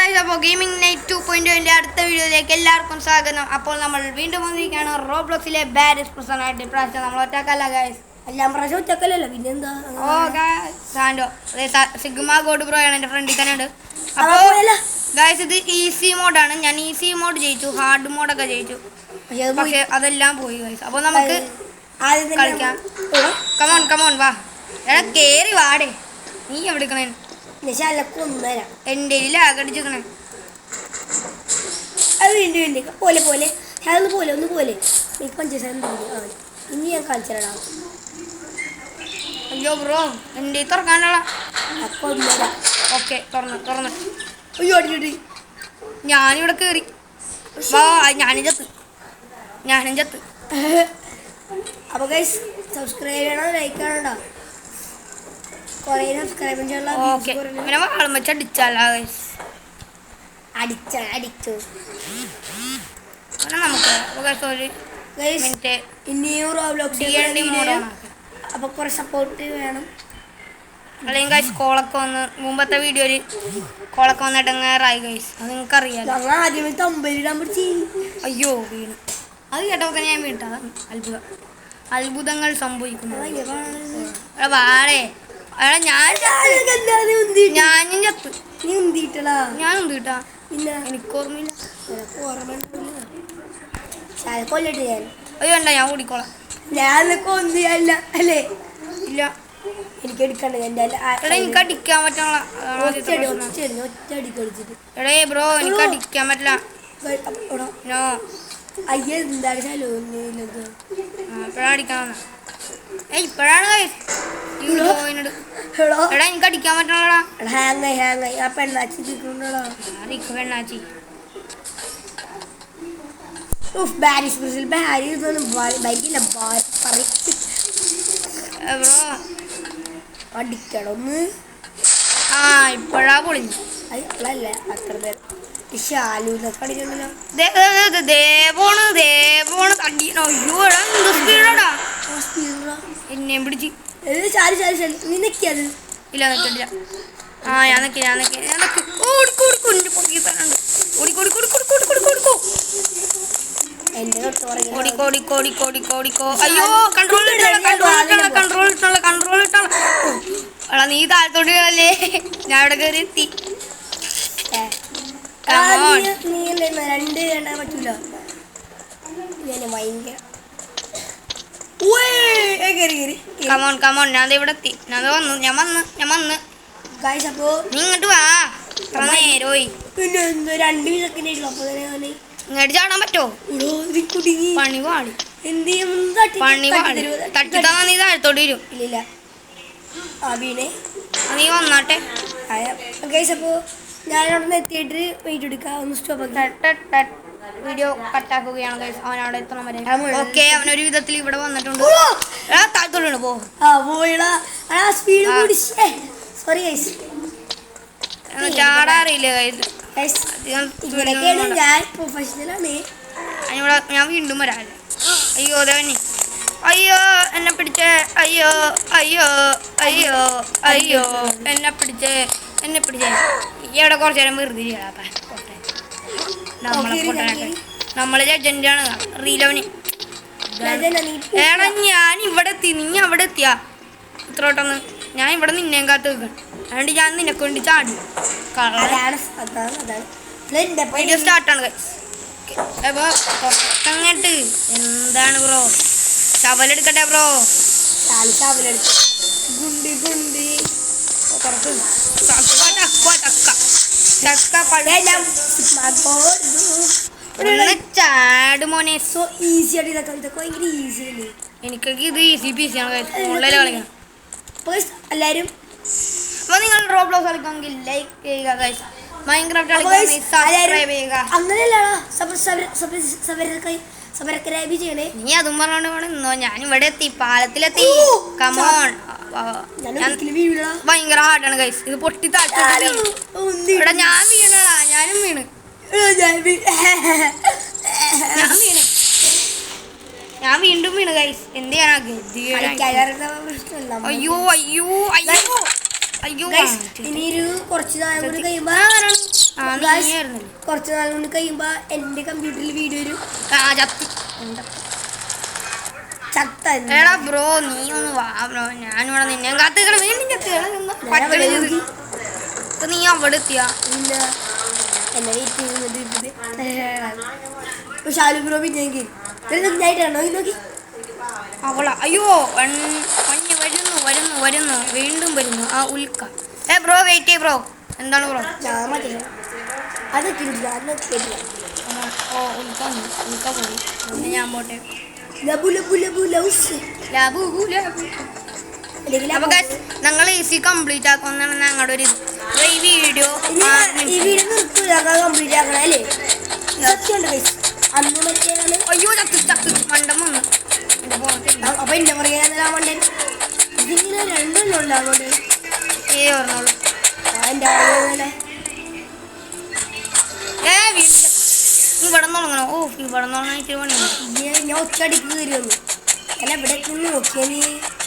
Guys, അപ്പോൾ gaming night 2.0 അടുത്ത വീഡിയോയിലേക്ക് എല്ലാവർക്കും സ്വാഗതം. അപ്പോൾ നമ്മൾ വീണ്ടും വന്നിരിക്കുകയാണ് റോബ്ലോക്സിലെ ബാഡ് എക്സ്പ്രഷൻ ആയിട്ട്. ഇപ്രാവശ്യം നമ്മൾ ഒറ്റക്കല്ല ഗൈസ്, എല്ലാം പ്രാവശ്യം ഒറ്റക്കല്ലല്ലോ, പിന്നെന്താ? സാൻഡോ സിഗ്മ ഗോഡ് ബ്രോ ആണ് എൻ്റെ ഫ്രണ്ടിൽ തന്നെ ഉണ്ട്. അപ്പോൾ ഗൈസ് ഇത് ഈസി മോഡാണ്. ഞാൻ ഈസി മോഡ് ജയിച്ചു, ഹാർഡ് മോഡൊക്കെ ജയിച്ചു, പക്ഷേ അതെല്ലാം പോയി ഗൈസ്. അപ്പോൾ നമുക്ക് കളിക്കാം. കമോൺ കമോൺ വാ, എടാ കേറി വാടേ. നീ എവിടെക്കണേ? എൻ്റെ ആകടിച്ചിക്കണേ. അത് വേണ്ടി പോലെ പോലെ അതൊന്ന് പോലെ ഒന്ന് പോലെ എനിക്ക് പഞ്ചസാര ഇനി ഞാൻ കളിച്ചിടാം. അയ്യോ ബ്രോ, എൻ്റെ തുറക്കാനുള്ള അപ്പോൾ ഒന്നര. ഓക്കെ, തുറന്ന്. അയ്യോ അടിക്കട്ടി, ഞാനിവിടെ കയറി. വാ, ഞാനും ചത്ത്. അപ്പോൾ ഗൈസ് സബ്സ്ക്രൈബ് ചെയ്യണം, ലൈക്ക് ചെയ്യണം. കുറേ സബ്സ്ക്രൈബ് ഓക്കെ, പിന്നെ വാളം വെച്ച് അടിച്ചാലോ ഗൈസ്. അടിച്ചു പിന്നെ നമുക്ക് ഒരു മിനിറ്റ് ഇനിയും റോബ്ലോക്സ് അപ്പോൾ കുറേ സപ്പോർട്ട് വേണം. അല്ലെങ്കിൽ ഗൈസ് കോളൊക്കെ വന്ന് മുമ്പത്തെ വീഡിയോയിൽ കോളൊക്കെ വന്നിട്ട് എങ്ങാറായി ഗൈസ്, അത് നിങ്ങൾക്ക് അറിയാലോ. ആദ്യമേ തമ്പലിടാൻ പിടിച്ച് അയ്യോ വീണ്. അത് കേട്ടപ്പോൾ തന്നെ ഞാൻ വീട്ടാ. അത്ഭുതങ്ങൾ സംഭവിക്കുന്നു. വാടേ, ഞാനും ചത്ത്. നീ ഉന്തിയിട്ടടാ? ഞാൻ ഉന്തിട്ടാ? ഇല്ല, എനിക്ക് ഓർമ്മയില്ല. കൊല്ലിട്ട് ഞാൻ. അയ്യോ വേണ്ട, ഞാൻ ഓടിക്കോളാം. ഞാനൊക്കെ ഒന്നിയല്ല അല്ലേ? ഇല്ല, എനിക്ക് എടുക്കണ്ട. എടാ എനിക്ക് അടിക്കാൻ പറ്റുള്ള ഒറ്റടി കളിച്ചിട്ട്. എടേ ബ്രോ, എനിക്ക് അടിക്കാൻ പറ്റില്ല. നോ അയ്യ, എന്താണ് ചലോ ഇപ്പഴാണ് അടിക്കാമെന്ന. ഇപ്പഴാണ് എടാ എനിക്ക് അടിക്കാൻ പറ്റണോടാ. ഹാങ്ങായി ആ പെണ്ണാച്ചി തിരിക്കണോടാ. പെണ്ണാച്ചി ബ്രോ അടിക്കണൊന്ന്. ആ ഇപ്പഴാ പൊളിഞ്ഞു. അല്ല അത്ര പേര് ഷാലൂന്നൊക്കെ അടിക്കണല്ലോ. ദേവോണ് തടിയണോ? അയ്യോ എടാ, എന്ത് സ്പീഡാടാ എന്നെയും പിടിച്ച്. ചാരി നീ നിക്കത്? ഇല്ല, നിൽക്കില്ല. ആ ഞാൻ നിൽക്കി. അയ്യോ കൺട്രോൾ എടാ, നീ താഴത്തോട്ട് അല്ലേ, ഞാൻ ഇവിടെ കയറി എത്തി. രണ്ട് എണ്ണാൻ പറ്റൂല. ഭയങ്കര കമോൺ ഞാൻ ഇവിടെ എത്തി. ഞാൻ വന്ന് ഗൈസ്. അപ്പോ നീ ഇങ്ങോട്ട് വാ. നേരോയി പിന്നെ എന്തോ 2 സെക്കൻഡ് അപ്പൊ ഇങ്ങോട്ട് ചാടാൻ പറ്റുമോ? പണി പാടി തട്ടി തന്നാ നീ താഴത്തോട്ട് വരും. ഇല്ല വീണേ. നീ വന്നാട്ടെ ഗൈസ്. അപ്പോ ഞാനവിടെ എത്തിയിട്ട് വെയിറ്റ് എടുക്കാം. ഒന്ന് സ്റ്റോപ്പ് വീഡിയോ കട്ടാക്കുകയാണ് ഗൈസ്. അവനവിടെ എത്തണം വരെ. ഓക്കെ, അവനൊരു വിധത്തിൽ ഇവിടെ വന്നിട്ടുണ്ട്. താഴത്തോട്ട് പോ. സോറി ഗൈസ്, ചാടാറിയില്ല ഗൈസ്. ഞാൻ പ്രൊഫഷണലാണ്. ഞാൻ വീണ്ടും വരാല്ലേ. അയ്യോ ദേവനി, അയ്യോ എന്നെ പിടിച്ചേ, അയ്യോ എന്നെ പിടിച്ചേ. ഇവിടെ കുറച്ചു നേരം വെറുതെ ചെയ്യാത്ത നമ്മളെ ജഡ്ജൻ്റാണ് റീലോന്. എടാ ഞാൻ ഇവിടെ എത്തി, നീ അവിടെ എത്തിയാ ഇത്രോട്ടൊന്ന്. ഞാൻ ഇവിടെ നിന്നേം കാത്ത് വെക്കണം, അതുകൊണ്ട് ഞാൻ നിനക്ക് വേണ്ടി ചാടി. വീഡിയോ സ്റ്റാർട്ടാണ് അങ്ങോട്ട്. എന്താണ് ബ്രോ, ശവലെടുക്കട്ടെ ബ്രോ. ചാട് മോനെ. സോ ഈസി ആയിട്ട് ഇതൊക്കെ ഭയങ്കര ഈസി അല്ലേ? എനിക്കൊക്കെ ഇത് ഈസി പീസിയാണ് ഓൺലൈനിൽ കളിക്കണം. എല്ലാവരും അപ്പോൾ നിങ്ങൾ റോബ്ലോക്സ് കളിക്കുമെങ്കിൽ ലൈക്ക് ചെയ്യുക ഗൈസ്. മൈൻക്രാഫ്റ്റ് കളിക്കുകയാണെങ്കിൽ സബ്സ്ക്രൈബ് ചെയ്യുക. അങ്ങനെയല്ലടാ, സബ്സ്ക്രൈബ് ചെയ്യണേ. നീ അതും പറഞ്ഞോണ്ട് നിന്നോ. ഞാൻ ഇവിടെ എത്തി, പാലത്തിലെത്തി. കമോൺ, ഭയങ്കര ഹാർഡാണ് ഗൈസ്. ഇത് പൊട്ടി താഴ്ത്തി. ഇവിടെ ഞാനും വീണ്. ഞാൻ വീണ്ടും വീണ് ഗൈസ്. എന്ത് ചെയ്യാനാ? അയ്യോ ഇനിയൊരു കുറച്ച് നാൾ കൂടി കഴിയുമ്പോ ആ Guys, നീയായിരുന്നല്ലേ കുറച്ച് നാൾ കൊണ്ട് കഴിയുമ്പോ എന്റെ കമ്പ്യൂട്ടറിൽ വീഡിയോ ഒരു ആ ചത്തി ചത്ത എടാ ബ്രോ നീ ഒന്ന് വാ ബ്രോ ഞാനിവിടെ നിന്നെ കാത്തുകളെ വീണ്ടും ചത്തുകളെ നീ അവിടെ എത്തിയാ ഇല്ല എന്നെ ഷാലു ബ്രോ പിന്നെ നന്നായിട്ടാണോ നോക്കി അവളാ അയ്യോ പഞ്ഞ് വരുന്നു വരുന്നു വരുന്നു വീണ്ടും വരുന്നു ആ ഉൽക്ക ബ്രോ വെയിറ്റ് ചെയ്യ് ബ്രോ എന്താണ് ബ്രോ ഞാൻ മതി അതൊക്കെ ഇല്ല അതൊക്കെ ഇല്ല ഓ ഉൽക്ക വന്നു ഉൽക്ക പോയി പിന്നെ ഞാൻ പോട്ടെ ലബു ലബു ലബു ലൗസ് അപ്പൊ ഞങ്ങൾ ഈസി കംപ്ലീറ്റ് ആക്കുമെന്നാണ് ഞങ്ങളുടെ ഒരു ഇത് അപ്പൊ ഈ വീഡിയോ ഈ വീഡിയോ നിർത്തൂല കംപ്ലീറ്റ് ആക്കണം അല്ലേ സത്യമുണ്ട് guys. അന്ന് മറ്റേതാണ് അയ്യോ ചത്ത് ചത്ത് മണ്ടം വന്നു എന്റെ പുറത്തില്ല അപ്പൊ എന്റെ പറയാ മണ്ടൻ ഇതിങ്ങനെ രണ്ടെണ്ണം ഉണ്ടാകുന്നുണ്ട് ഓർമ്മയുള്ളൂ എന്റെ ആളുകളെ ഇവിടെ തുടങ്ങണോ ഓ ഇവിടെ തുടങ്ങാൻ ഇച്ചിരി പണിയാണ് ഞാൻ ഒറ്റടിക്ക് കയറി വന്നു ഞാൻ എവിടെ നോക്കിയാ നീ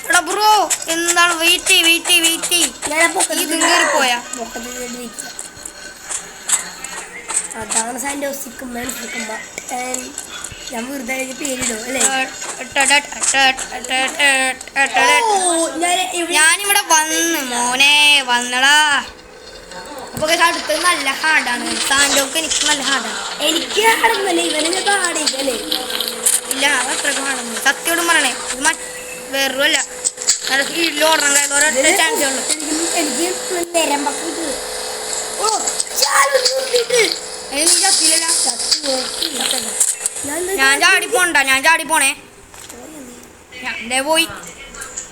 എടാ ബ്രോ എന്താണ് വെയിറ്റ് ഞാൻ ഇതും കയറി പോയാ അതാണ് സാൻഡോസിക്കും ഞാൻ വെറുതെ പേരിടും അല്ലേ ഞാനിവിടെ വന്ന് മോനെ വന്നടാ അപ്പൊ അടുത്തത് നല്ല ഹാർഡാണ് സാൻഡോക്ക് എനിക്ക് നല്ല ഹാർഡാണ് എനിക്ക് ഹാർഡൊന്നുമല്ലേ ഇവനെ ഹാർഡല്ലേ ഇല്ല അത് അത്രയ്ക്ക് ഹാർഡൊന്നും സത്യോടും പറയണേ ഇത് വേറല്ല നല്ല സ്പീഡിൽ ഓടണം കാര്യം ഒരൊറ്റ ചാൻസേ ഉള്ളൂ എനിക്ക് നിരമ്പൊക്കെ ഓ നീ ചത്തില്ലല്ല ഞാൻ ചാടിപ്പോണ്ട ഞാൻ ചാടിപ്പോണേ ഞാൻ പോയി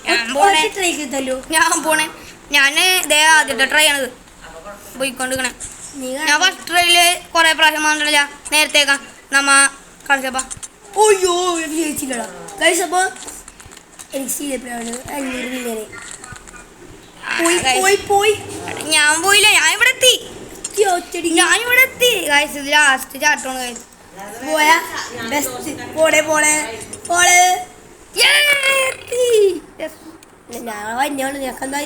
ഞാൻ പോണേ ഞാൻ ഇതേ ആദ്യത്തെ ട്രൈ ആണിത് പോയിക്കൊണ്ടിരിക്കണേ ഞാൻ ഫസ്റ്റ് ട്രൈയില് കുറെ പ്രാവശ്യം വന്നിട്ടില്ല നേരത്തേക്കാ നമ്മ കളിച്ചപ്പാ ഓയ്യോ ജയിച്ചില്ലടാ കഴിച്ചപ്പോ എനിക്ക് സീരിയലാണ് 500 മില്യനെ പോയി ഞാൻ പോയില്ല ഞാൻ ഇവിടെ എത്തി ഞാനിവിടെ എത്തി കഴിച്ച് ലാസ്റ്റ് ചാട്ടമാണ് കഴിച്ചു പോയാ ബെസ്റ്റ് പോളെ ഞാൻ വന്നോളൂ നിനക്കെന്താ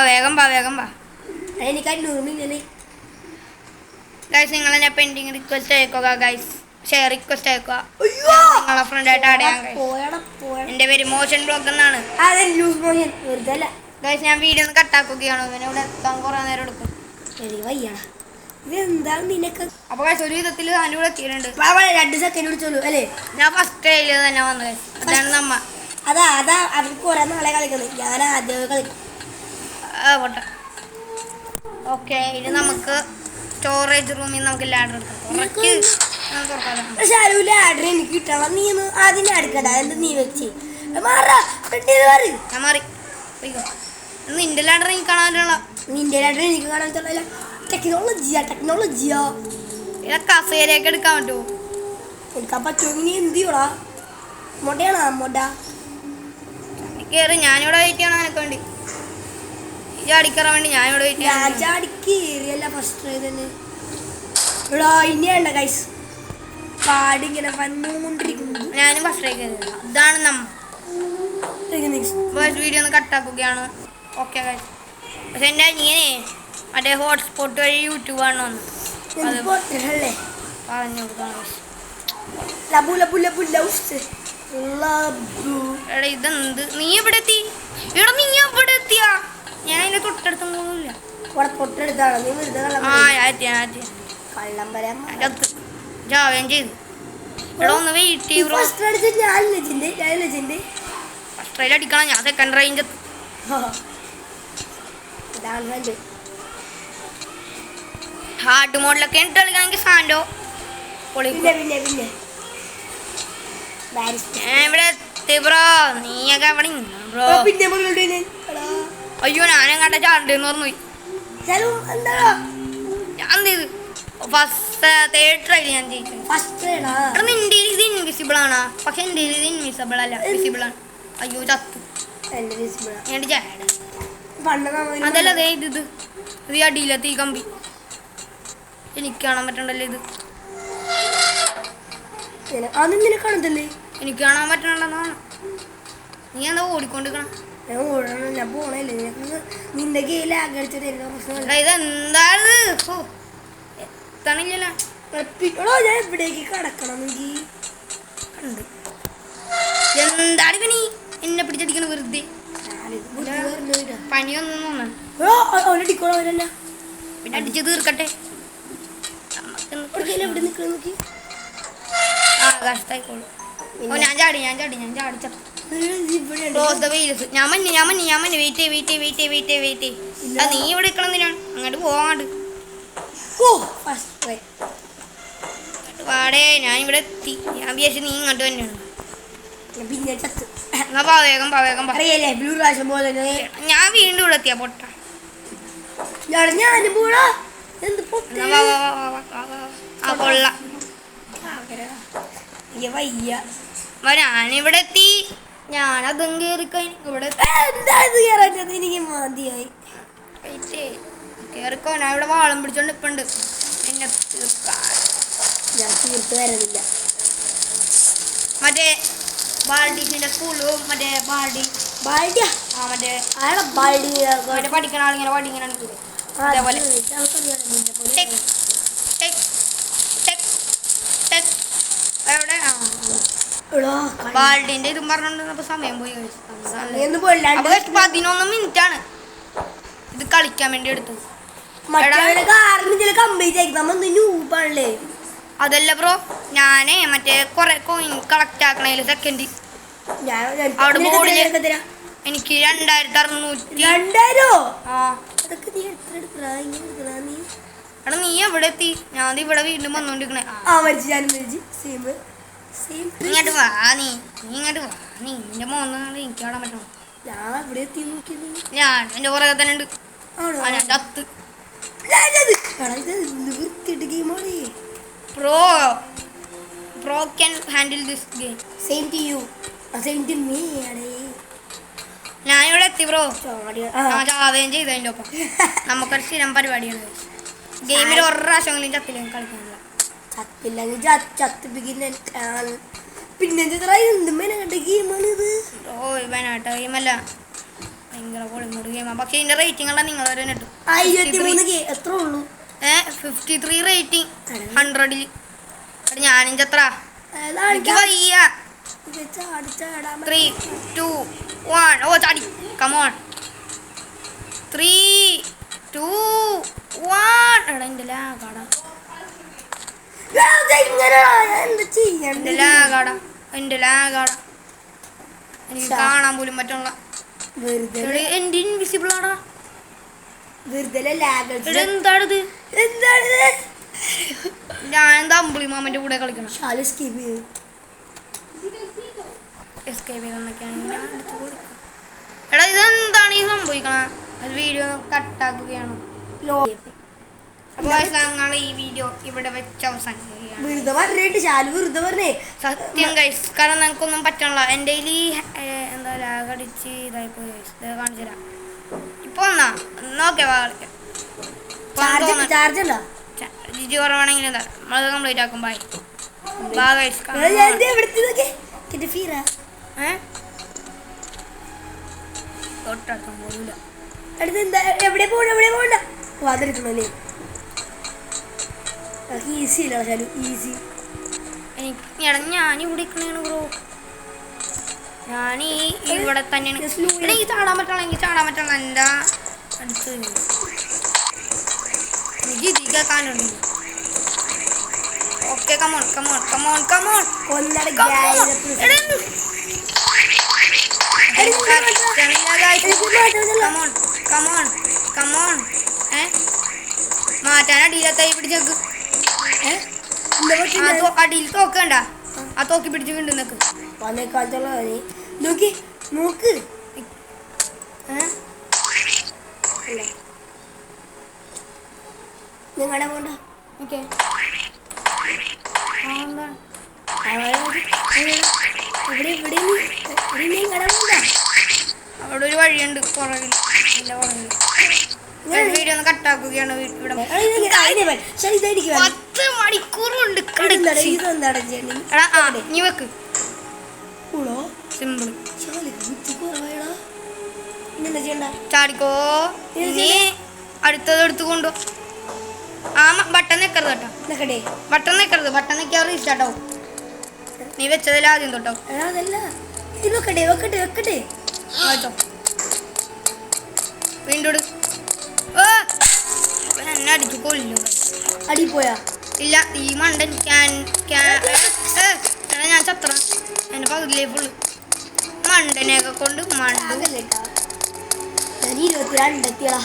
വേഗം വാ എനിക്ക് 500 മില്യനെ ഗൈസ് നിങ്ങളെന്നെ പെൻഡിങ് റിക്വസ്റ്റ് അയക്കുക ഗൈസ് ഷെയർ റിക്വസ്റ്റ് അയക്കുക നിങ്ങളെ ഫ്രണ്ടായിട്ട് അടയാൻ എൻ്റെ പേര് മോഷൻ ബ്ലോഗ് എന്നാണ് ഗൈസ് ഞാൻ വീഡിയോ ഒന്ന് കട്ടാക്കുകയാണ് ഇവനെ ഇവിടെ എത്താൻ കുറേ നേരം എടുക്കും അപ്പൊ ഗൈസ് ഒരു വിധത്തിൽ അതിൻ്റെ കൂടെ എത്തിയിട്ടുണ്ട് 2 സെക്കൻഡ് വിളിച്ചോളൂ അല്ലേ ഞാൻ ഫസ്റ്റ് ട്രൈയിൽ തന്നെ വന്നത് ഗൈസ് അതാണ് നമ്മ അതാ അവർക്ക് കുറെ നാളെ കളിക്കുന്നത് ഞാൻ ആദ്യം കളിക്കും പോട്ടെ ഓക്കെ ഇനി നമുക്ക് സ്റ്റോറേജ് റൂമിൽ നമുക്ക് ലാഡർ ലാഡർ എനിക്ക് കിട്ടണം നീ ആദ്യം അടുക്കട എന്താ നീ വെച്ച് ഞാൻ മാറി നിന്റെ ലാഡർ എനിക്ക് കാണാനുള്ള നിന്റെ ലാഡർ എനിക്ക് കാണാൻ പറ്റില്ല ടെക്നോളജിയാ ഇതൊക്കെ കസേരയൊക്കെ എടുക്കാൻ പറ്റുമോ എടുക്കാൻ പറ്റുമോ നീ എന്ത് ചെയ്യടാ മൊടയാണോ മൊട കയറി ഞാനിവിടെ വെയിറ്റ് ചെയ്യണം നിനക്ക് വേണ്ടി ചാടിക്കറാൻ വേണ്ടി ഞാനിവിടെ വെയിറ്റ് ചെയ്യാം ചാടിക്കേറിയല്ല ഫസ്റ്റ് ട്രൈ തന്നെ ഇവിടെ ഇനിയുണ്ട ഗൈസ് പാടിങ്ങനെ വന്നുകൊണ്ടിരിക്കുന്നു ഞാനും ഫസ്റ്റ് ട്രൈ കയറി ഇതാണ് നമ്മ വീഡിയോ ഒന്ന് കട്ടാക്കുകയാണ് ഓക്കെ ഗൈസ് പക്ഷെ എൻ്റെ അനിയനെ മറ്റേ ഹോട്ട്സ്പോട്ട് വഴി യൂട്യൂബ് കാണണമെന്ന് പറഞ്ഞു എടാ ഇതെന്ത് നീ എവിടെ എത്തി എടാ നീ എവിടെ എത്തിയാ ഞാൻ അതിന്റെ തൊട്ടടുത്തൊന്നുമില്ല ആ ഞാൻ ജാവേം ചെയ്തു എടാ ഒന്ന് വെയിറ്റ് ചെയ്യും ഫസ്റ്റ് ട്രൈയിൽ അടിക്കണം ഞാൻ സെക്കൻഡ് റേഞ്ച് എത്തും ഹാർഡ് മോഡിലൊക്കെ ഇട്ട് കളിക്കണമെങ്കിൽ സാൻഡോ ഇവിടെ എത്തി ബ്രോ നീയൊക്കെ എവിടെ ബ്രോ അയ്യോ ഞാനും കണ്ട ചാണ്ടെന്ന് പറഞ്ഞു പോയി ഞാൻ ചെയ്ത് ഫസ്റ്റ് തേർഡ് ട്രൈ ഞാൻ ജയിച്ചു നിന്റെ ഇത് ഇൻവിസിബിൾ ആണോ പക്ഷെ എൻ്റെ ഇത് ഇൻവിസിബിൾ അല്ല വിസിബിൾ ആണ് അയ്യോ ചത്തു എൻ്റെ ചാട അതല്ല അതേ ഇത് ഈ അടിയിലത്തെ ഈ കമ്പി എനിക്ക് കാണാൻ പറ്റണ്ടല്ലോ ഇത് എനിക്ക് കാണാൻ പറ്റണ്ടെന്നാണ് നീ എന്താ ഓടിക്കൊണ്ടിരിക്കണം ഞാൻ പോണല്ലേ നിന്റെ കയ്യിൽ ഇതെന്താണ് നിർത്തണില്ലല്ലോ. എടോ ഞാൻ എവിടേക്ക് കടക്കണം എങ്കിൽ ഉണ്ട് എന്താണ് ഇവനീ എന്നെ പിടിച്ചടിക്കണ വെറുതെ. പനിയൊന്നും തോന്നണം. അവനടിക്കോളൂ അവനല്ല പിന്നെ അടിച്ച് തീർക്കട്ടെ. എവിടെ നിൽക്കണം നോക്കി. ആകാശത്തായിക്കോളൂ. ഓ ഞാൻ ചാടി ക്ലോസ് ദ വെയിൽസ്. ഞാൻ മഞ്ഞ് വെയിറ്റ്. നീ ഇവിടെ നിൽക്കണം എന്തിനാണ്? അങ്ങോട്ട് പോവാണ്ട് വാടേ. ഞാൻ ഇവിടെ എത്തി. ഞാൻ വിചാരിച്ചു നീ ഇങ്ങോട്ട് തന്നെയാണ്. പിന്നെ ചത്ത് എന്നാ വേഗം അറിയാലേ ബ്ലൂ പ്രാവശ്യം പോലെ ഞാൻ വീണ്ടും ഇവിടെ എത്തിയാ പൊട്ട. ഞാനും പോടാ. എന്ത് കൊള്ള വയ്യ. ഞാനിവിടെ എത്തി. ഞാനതും കേറിക്കഴിഞ്ഞു. ഇവിടെ എനിക്ക് മതിയായി. കേറിക്കോ. ഞാൻ ഇവിടെ വാളം പിടിച്ചോണ്ട് ഇപ്പുണ്ട്. എന്നെ ഞാൻ തീർത്ത് വരുന്നില്ല. മറ്റേ ബാൾഡിന്റെ സ്കൂളും മറ്റേ ബാൾഡിയാ മറ്റേ ബാൾഡി പഠിക്കണ ആളിങ്ങനെ പഠിക്കണ അതേപോലെ എവിടെ ബാൾഡിന്റെ ഇതും പറഞ്ഞോണ്ട് സമയം പോയി. 11 മിനിറ്റ് ആണ് ഇത് കളിക്കാൻ വേണ്ടി എടുത്തത്. അതല്ല ബ്രോ, ഞാനേ മറ്റേ കൊറേ കോയിൻ കളക്ട് ആക്കണേല് സെക്കൻഡ് അവിടെ ബോർഡില് എനിക്ക് 2600. എടാ നീ എവിടെ എത്തി? ഞാൻ ഇവിടെ വീണ്ടും വന്നോണ്ടിരിക്കണേ. ഇങ്ങോട്ട് വാ. നീ നിന്റെ മോന്ന് എനിക്ക് കാണാൻ പറ്റണം. ഞാൻ എന്റെ പുറകെ തന്നെ ഉണ്ട്. ഞാൻ ചത്ത്. Pro can handle this game. Same to you. Same to me. ഞാൻ ഇവിടെ എത്തി ബ്രോ. ചാവേം ചെയ്തതിൻ്റെ ഒപ്പം നമുക്കൊരു സ്ഥിരം പരിപാടിയാണ്. ഗെയിമിൽ ഒരു പ്രാവശ്യമെങ്കിലും ചത്തില്ലെങ്കിൽ കളിക്കാനില്ല. പിന്നെ ഗെയിമല്ല ഭയങ്കര പൊളിമൂട് ഗെയിമാണ്. പക്ഷെ ഇതിന്റെ റേറ്റിംഗ് ഉള്ള നിങ്ങൾ വരെ ഇട്ടു. 53 റേറ്റിംഗ് 100ൽ. ഞാനും ചത്ര എനിക്ക് വയ്യ. 3, 2, 1 ഓ ചാടി. കമോൺ 3, 2, 1. എടാ എൻ്റെ ലാഗാടാ. എനിക്ക് കാണാൻ പോലും പറ്റുള്ള. എന്റെ ഇൻവിസിബിൾ ആടാ. എന്താണിത്? ഞാനെന്താ അമ്പിളി മാമന്റെ കൂടെ കളിക്കണം. എടാ ഇതെന്താണ് ഈ സംഭവിക്കണ? വീഡിയോ കട്ടാക്കുകയാണ്. അപ്പോൾ ഈ വീഡിയോ ഇവിടെ വെച്ച് അവസാനിക്കുകയാണ്. സത്യം ഗൈസ്, കാരണം നമുക്കൊന്നും പറ്റണില്ല. എൻ്റെ കയ്യിൽ എന്താ ലാഗടിച്ച് ഇതായിപ്പോയി ഗൈസ്. ഇത് കാണിച്ചു തരാം. ഇപ്പൊ ഒന്നാ നോക്കേ കളിക്കാം. ജിജി കുറവാണെങ്കിൽ എന്താ നമ്മളത് കംപ്ലീറ്റ് ആക്കും. Bye guys. തൊട്ടടുക്കാൻ പോലില്ല. എവിടെ പോകണ്ട വാതിരിക്കണല്ലേ? ഈസി ഇല്ല ഈസി. ഞാൻ ഇവിടെ നിൽക്കണേണ് ബ്രോ. ഞാൻ ഇവിടെ തന്നെയാണ്. എനിക്ക് ചാടാൻ പറ്റണം. എന്താ അടുത്ത് എനിക്ക് ഇത് കേൾക്കാനുണ്ട്. Okay come on. മാറ്റാൻ അടിയിലത്തായി പിടിച്ചേക്ക്. അടിയിൽ തോക്കണ്ട. ആ തോക്കി പിടിച്ച് വീണ്ടും നിക്ക്. നോക്ക് നിങ്ങളുടെ പോണ്ട. ഓക്കെ അവിടെ ഒരു വഴിയുണ്ട് പുറകിൽ. എൻ്റെ പുറകിൽ വീഡിയോ ഒന്ന് കട്ടാക്കുകയാണ്. ഇവിടെ 10 മണിക്കൂറുണ്ട്. നീ വെക്ക്. സിമ്പിൾ. ചാടിക്കോ. നീ അടുത്തത് എടുത്തു കൊണ്ടു. ആ ബട്ടൺ നിൽക്കരുത് കേട്ടോ. നിക്കട്ടെ. ബട്ടൺ നിൽക്കരുത്. ബട്ടൺ നിൽക്കാതെ റീസ്റ്റാർട്ട് ആവും. നീ വെച്ചതിൽ ആദ്യം തൊട്ടോ. അതല്ല ഇത് വെക്കട്ടെ. ആയിട്ടോ വീണ്ടും എന്നെ അടിച്ചു കൊല്ലും. അടി പോയാ ഇല്ല ഈ മണ്ടൻ ഞാൻ ചത്ര എന്റെ പകുതിയിലേ ഫുള്ള് മണ്ടനെയൊക്കെ കൊണ്ട് മണ്ട ഞാൻ 22 എത്തിയടാ.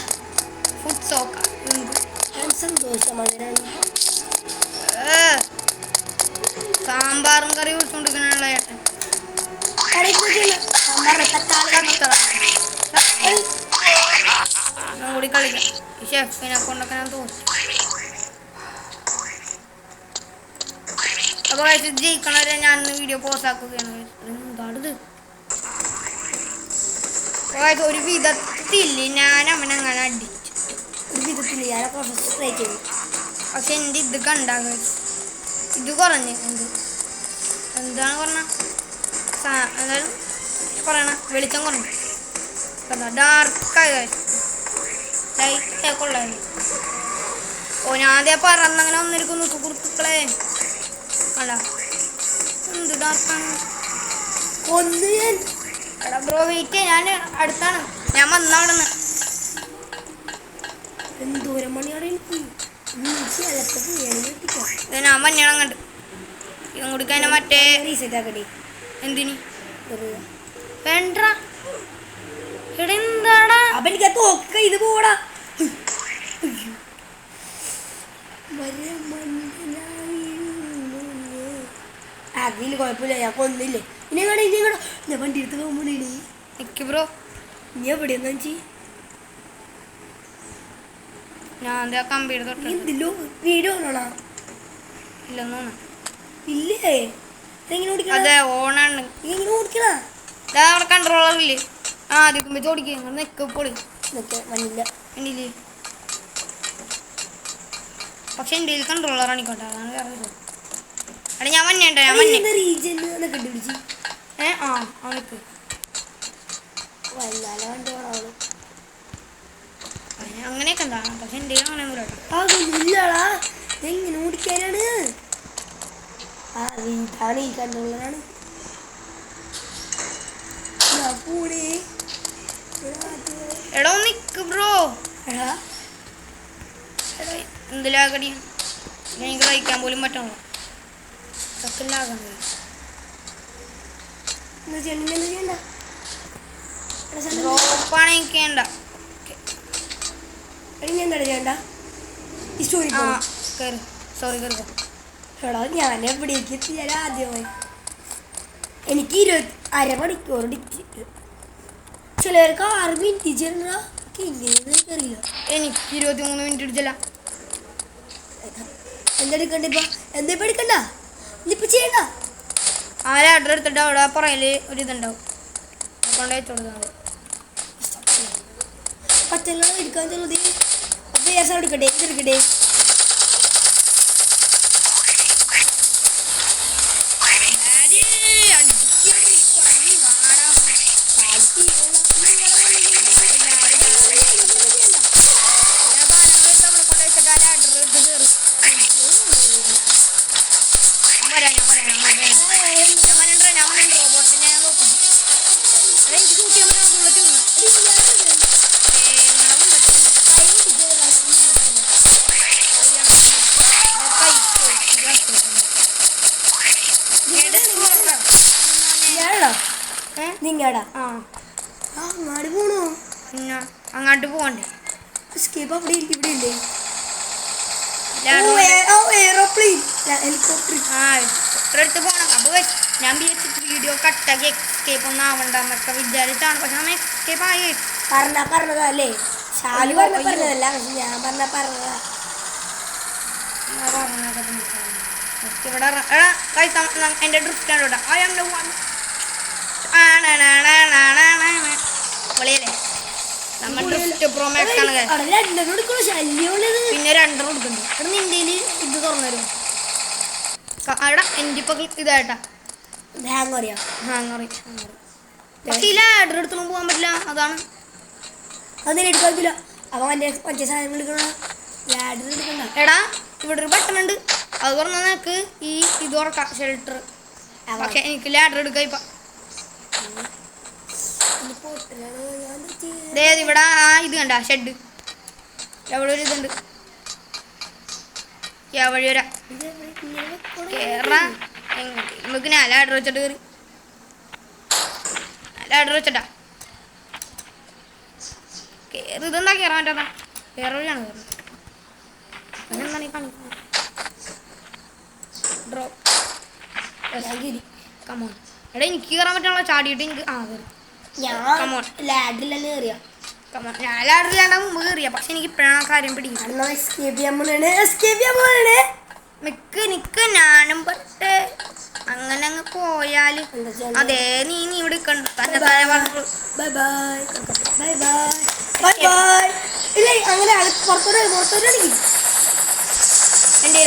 ഫുഡ് സോക്ക സന്തോഷമാണ്. സാമ്പാറും കറി കുടിച്ചോണ്ടിരിക്കണുള്ള ചേട്ടൻ കൂടി കളിക്കാം. ഈ ഷെഫിനെ കൊണ്ടൊക്കെ ഞാൻ തോന്നി. അപ്പൊ ജയിക്കണവരെ ഞാൻ വീഡിയോ പോസ്റ്റ് ആക്കുകയാണ്. എന്താണിത്? ഒരു വിധത്തിൽ ഞാൻ അവനങ്ങനെ അടിച്ചു. ഒരു വിധത്തിൽ ഞാനൊക്കെ ട്രൈ ചെയ്തു. പക്ഷെ എൻ്റെ ഇത് കണ്ടാകുക ഇത് കുറഞ്ഞ് എന്താണ് പറഞ്ഞ എന്തായാലും പറയണ വെളിച്ചം കുറഞ്ഞു. ഡാർക്കായി ലൈറ്റ് കൊള്ളായിരുന്നു. ഓ ഞാൻ അതേ പറന്നങ്ങനെ ഒന്നിരിക്കുന്നു സുഹൃത്തുക്കളെ. കണ്ട എന്ത് ഡാർക്കാണ്. എടാ ബ്രോ വെയിറ്റ്, ഞാൻ അടുത്താണ്. ഞാൻ വന്ന അവിടെ നിന്ന് എന്തോരം മണിയോടെ ഞാൻ മഞ്ഞണം കണ്ട് ഇതും കുടിക്കാൻ മറ്റേ എന്തിന് വേണ്ട എടാ എന്താടാ ഇത് പോടാ. അതിൽ കുഴപ്പമില്ല, ഞാൻ കൊന്നില്ലേ. ഇനി ഞാൻ വണ്ടി എടുത്ത് പോകുമ്പോഴേ എനിക്ക് ബ്രോ നീ എവിടെയെന്നാ ഞാൻ കമ്പ്യൂട്ടർ തൊട്ട് എന്തില്ലോ വീഡിയോ ഓണാ ഇല്ലെന്ന് തോന്നുന്നു. ഇല്ലേ അതെ ഓണാണ്. എങ്ങനെ ഓടിക്കണ അവിടെ കൺട്രോളറില്ലേ? ആദ്യം വെച്ച് ഓടിക്കുക. നിൽക്ക് പൊളി മഞ്ഞില്ല എണ്ണില്ലേ? പക്ഷെ എൻ്റെ കൺട്രോളർ ആണിക്കോട്ടെ. അതാണ് വേറെ ഇത്. എടാ ഞാൻ മഞ്ഞുണ്ട്. ഞാൻ മഞ്ഞ അവനക്ക് അങ്ങനെയൊക്കെ എന്താണ്. പക്ഷെ എൻ്റെ അങ്ങനെയൊന്നുമില്ല. എങ്ങനെ ഓടിക്കാനാണ്? ഇതാണ് ഈ കൺട്രോളറാണ്. എടോ നിക്ക് ബ്രോ. എന്തിലാകടി എനിക്ക് കഴിക്കാൻ പോലും പറ്റണോ? ബ്രോപ്പാണ് എനിക്ക് വേണ്ട. എന്താ ചെയ്യണ്ട? സോറി കയറിക്കോ. എടാ ഞാൻ എവിടേക്ക് എത്തിയാലും ആദ്യമായി എനിക്ക് 1/2 മണിക്കൂർ ഡിറ്റ്. ചിലവർക്ക് 6 മിനിറ്റ് ചേർന്നാ അറിയില്ല. എനിക്ക് 23 മിനിറ്റ് ഇടിച്ചില്ല. എന്താ എടുക്കണ്ട ഇപ്പൊ? എന്താ ഇപ്പൊ എടുക്കണ്ട? ഇനിയിപ്പൊ ചെയ്യണ്ട. ആ ലാഡർ എടുത്തിട്ട് അവിടെ പുറയില് ഒരു ഇതുണ്ടാവും, കൊണ്ട് വെച്ചു കൊടുക്കുന്നത്. പച്ചെല്ലാം എടുക്കാൻ ചെന്നത് അപ്പൊ ഗ്യാസ് എടുക്കട്ടെ. എന്തെടുക്കട്ടെ? നിങ്ങടാ അങ്ങാട് പോണോ? പിന്നെ അങ്ങോട്ട് പോകണ്ടേ? സ്കേപ്പ് അവിടെ ഇവിടെ ഇല്ലേ? എടുത്ത് പോണം. അപ്പൊ ഞാൻ വിചാരിച്ചിട്ട് വീഡിയോ കട്ടാക്കി എസ്കേപ്പ് ഒന്നും ആവണ്ടെന്നൊക്കെ വിചാരിച്ചാണ്. പക്ഷെ നമ്മൾ എസ്കേപ്പ് ആയി. പറഞ്ഞതല്ലേ? ശാലു പറഞ്ഞതല്ല, പക്ഷെ ഞാൻ പറഞ്ഞതാ. ഇവിടെ എന്റെ ഡ്രിഫ്റ്റ് ആണ്. പൊളിയല്ലേ? നമ്മൾ ഡ്രിഫ്റ്റ് പ്രോ മാക്സ് ആണ്. പിന്നെ 2 കൊടുക്കുന്നുണ്ട്. ഇവിടെ നിന്റെ ഇത് തുറന്നു അവിടെ എൻ്റെ ഇപ്പൊ ഇതായിട്ടാ ഹാങ്ങറി. പക്ഷെ ഈ ലാഡർ എടുത്തൊന്നും പോകാൻ പറ്റില്ല. അതാണ് അതൊന്നും എടുക്കാൻ പറ്റില്ല. അപ്പൊ മറ്റേ സാധനങ്ങൾ എടുക്കണ ലാഡർ എടുക്കണ്ട. എടാ ഇവിടെ ഒരു ബട്ടൺ ഉണ്ട്, അത് പറഞ്ഞാൽ നിനക്ക് ഈ ഇത് തുറക്കാം ഷെൽട്ടർ. പക്ഷെ എനിക്ക് ലാഡർ എടുക്കാം ഇപ്പം. ഇവിടെ ആ ഇത് കണ്ട ഷെഡ്, എവിടെ ഒരു ഇതുണ്ട്, വഴി വരാം കേറാ. നമുക്ക് ഞാൻ ലാഡർ വെച്ചിട്ട് കയറി, ലാഡർ വെച്ചിട്ടാ കയറി. ഇതെന്താ കയറാൻ പറ്റാ, വേറെ വഴിയാണ് കയറുന്നത്. അതെന്താണ് ഈ കാണിക്കുന്നത്? Drop come on. എടാ എനിക്ക് കയറാൻ പറ്റാനുള്ള ചാടിയിട്ട് എനിക്ക് കയറി. Come on come on. ഞാൻ ലാഡർ ചെയ്യാണ്ട മുമ്പ് കയറിയ, പക്ഷെ എനിക്ക് ഇപ്പോഴാണ് കാര്യം പിടിക്കുന്നത്. നിക്ക് ഞാനും പറ്റേ അങ്ങനെ അങ്ങ് പോയാല്. അതെ നീ ഇവിടെ കണ്ടു തന്നെ താഴെ പറഞ്ഞു. എൻ്റെ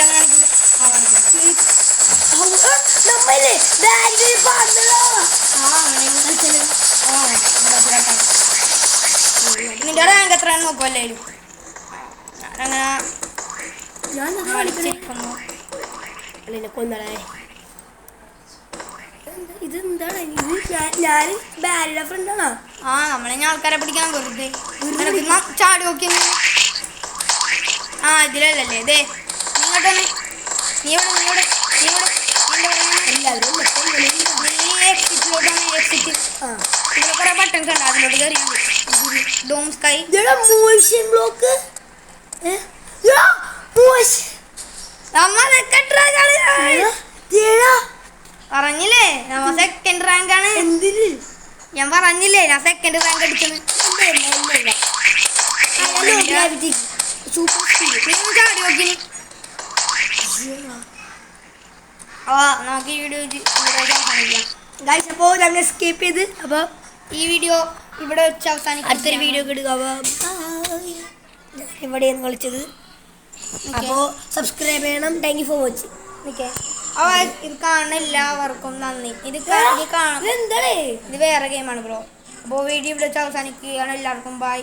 നിന്റെ റാങ്ക് എത്രയാണെന്ന് നോക്കുമല്ലേ? ഇതെന്താണ്? ഞാൻ ബാരിയുടെ ഫ്രണ്ടാണോ? ആ നമ്മളിനി ആൾക്കാരെ പിടിക്കാൻ വെറുതെ ചാടി നോക്കി. ആ ഇതിലല്ലേ ഇതേ നിങ്ങോട്ട് തന്നെ. നീ ഇവിടെ എക്സിറ്റ് ഇവിടെ കുറെ ബട്ടൺസ് ഉണ്ട്, അതിലോട്ട് കയറി ഡോം സ്കൈ മോഷൻ ബ്ലോക്ക് പറഞ്ഞില്ലേ നമ്മ സെക്കൻഡ് റാങ്ക് ആണ്. എന്തിന്? ഞാൻ പറഞ്ഞില്ലേ ഞാൻ സെക്കൻഡ് റാങ്ക് അടിച്ചത്. ചാടി നോക്കി. നമുക്ക് ഈ വീഡിയോ അപ്പോൾ ഞങ്ങൾ സ്കിപ്പ് ചെയ്ത് അപ്പോൾ ഈ വീഡിയോ ഇവിടെ വെച്ച് അവസാനിക്കും. അടുത്തൊരു വീഡിയോ കിട്ടുക. ഇവിടെയാണ് കളിച്ചത്. അപ്പോൾ സബ്സ്ക്രൈബ് ചെയ്യണം. Thank you for watching. Okay ഇത് കാണുന്ന എല്ലാവർക്കും നന്ദി. ഇത് കാണാം, ഇത് വേറെ ഗെയിമാണ് ബ്രോ. അപ്പോൾ വീഡിയോ ഇവിടെ വെച്ച് അവസാനിക്കുകയാണ്. എല്ലാവർക്കും ബൈ.